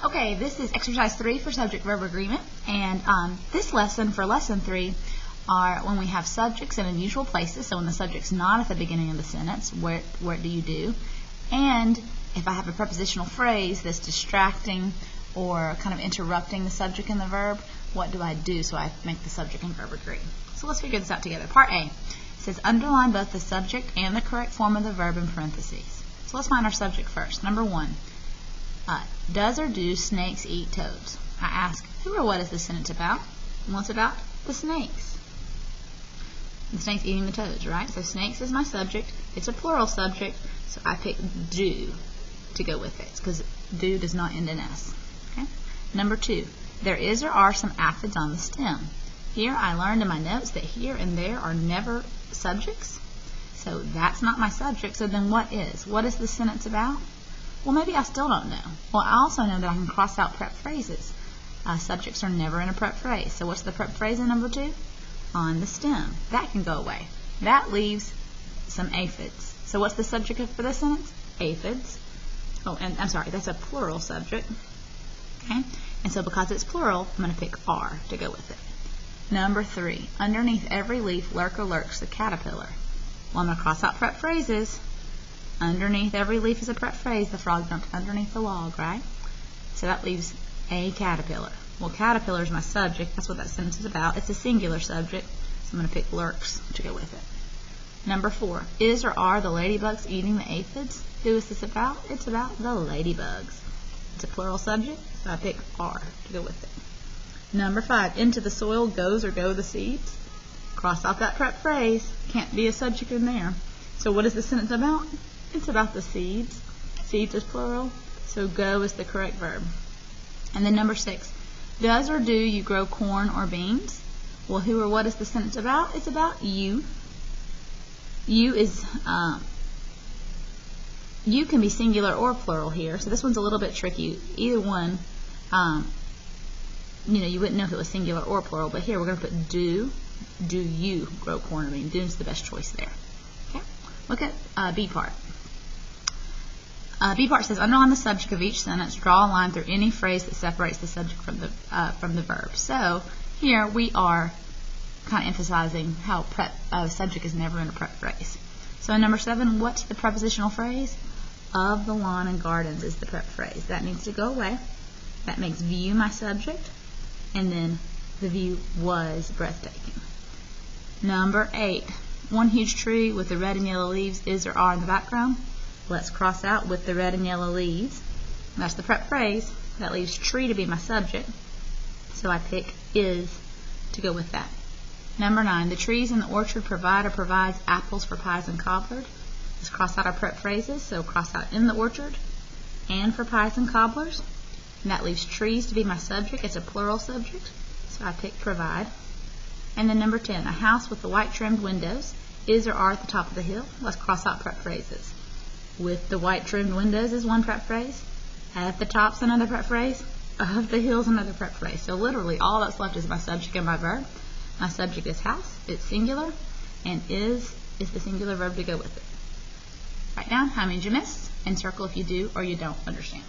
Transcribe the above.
Okay, this is exercise 3 for subject-verb agreement, and this lesson for lesson 3 are when we have subjects in unusual places. So when the subject's not at the beginning of the sentence, what do you do? And if I have a prepositional phrase that's distracting or kind of interrupting the subject and the verb, what do I do so I make the subject and verb agree? So let's figure this out together. Part A says underline both the subject and the correct form of the verb in parentheses. So let's find our subject first. Number 1. Does or do snakes eat toads? I ask, who or what is this sentence about? Well, it's about the snakes. The snakes eating the toads, right? So snakes is my subject. It's a plural subject, so I pick do to go with it, because do does not end in S. Okay? Number 2, there is or are some aphids on the stem. Here I learned in my notes that here and there are never subjects, so that's not my subject. So then what is? What is the sentence about? Well, maybe I still don't know. Well, I also know that I can cross out prep phrases. Subjects are never in a prep phrase. So what's the prep phrase in number 2? On the stem. That can go away. That leaves some aphids. So what's the subject for this sentence? Aphids. Oh, and I'm sorry, that's a plural subject. Okay? And so because it's plural, I'm going to pick are to go with it. Number 3, underneath every leaf lurks the caterpillar. Well, I'm going to cross out prep phrases. Underneath every leaf is a prep phrase. The frog jumped underneath the log, right? So that leaves a caterpillar. Well, caterpillar is my subject. That's what that sentence is about. It's a singular subject, so I'm going to pick lurks to go with it. Number 4, is or are the ladybugs eating the aphids? Who is this about? It's about the ladybugs. It's a plural subject, so I pick are to go with it. Number 5, into the soil goes or go the seeds. Cross out that prep phrase. Can't be a subject in there. So what is the sentence about? It's about the seeds. Seeds is plural, so go is the correct verb. And then number 6, does or do you grow corn or beans? Well, who or what is the sentence about? It's about you. You is, you can be singular or plural here, so this one's a little bit tricky. Either one, you wouldn't know if it was singular or plural, but here we're going to put do. Do you grow corn or beans? Do is the best choice there. Okay. Look at B part. B part says underline the subject of each sentence. Draw a line through any phrase that separates the subject from the verb. So here we are kind of emphasizing how subject is never in a prep phrase. So in number 7, what's the prepositional phrase? Of the lawn and gardens is the prep phrase. That needs to go away. That makes view my subject, and then the view was breathtaking. Number 8, one huge tree with the red and yellow leaves is or are in the background. Let's cross out with the red and yellow leaves. That's the prep phrase. That leaves tree to be my subject, so I pick is to go with that. Number 9, the trees in the orchard provide or provides apples for pies and cobblers. Let's cross out our prep phrases, so cross out in the orchard and for pies and cobblers. And that leaves trees to be my subject. It's a plural subject, so I pick provide. And then number 10, a house with the white trimmed windows is or are at the top of the hill. Let's cross out prep phrases. With the white trimmed windows is one prep phrase. At the top's another prep phrase. Of the hill's another prep phrase. So literally all that's left is my subject and my verb. My subject is house. It's singular. And is the singular verb to go with it. Write down how many you missed and circle if you do or you don't understand.